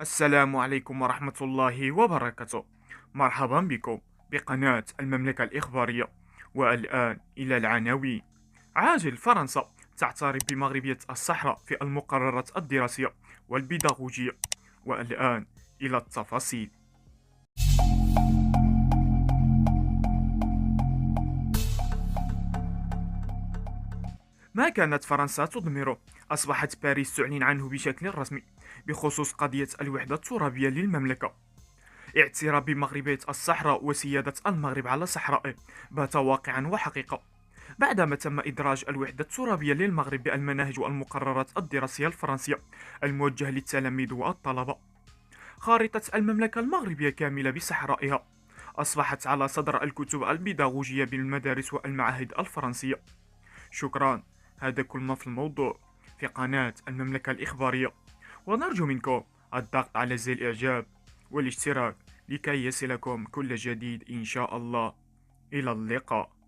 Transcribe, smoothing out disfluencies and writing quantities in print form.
السلام عليكم ورحمة الله وبركاته. مرحبا بكم بقناة المملكة الإخبارية. والآن إلى العناوين. عاجل فرنسا تعترف بمغربية الصحراء في المقررات الدراسية والبيداغوجية. والآن إلى التفاصيل. ما كانت فرنسا تضمره، أصبحت باريس تعلن عنه بشكل رسمي بخصوص قضية الوحدة الترابية للمملكة. اعتراف بمغربية الصحراء وسيادة المغرب على صحرائه بات واقعا وحقيقة بعدما تم إدراج الوحدة الترابية للمغرب بالمناهج والمقررات الدراسية الفرنسية الموجهة للتلاميذ والطلبة. خارطة المملكة المغربية كاملة بصحرائها أصبحت على صدر الكتب البيداغوجية بالمدارس والمعاهد الفرنسية. شكرا. هذا كل ما في الموضوع في قناة المملكة الإخبارية، ونرجو منكم الضغط على زر الإعجاب والاشتراك لكي يصلكم كل جديد إن شاء الله. إلى اللقاء.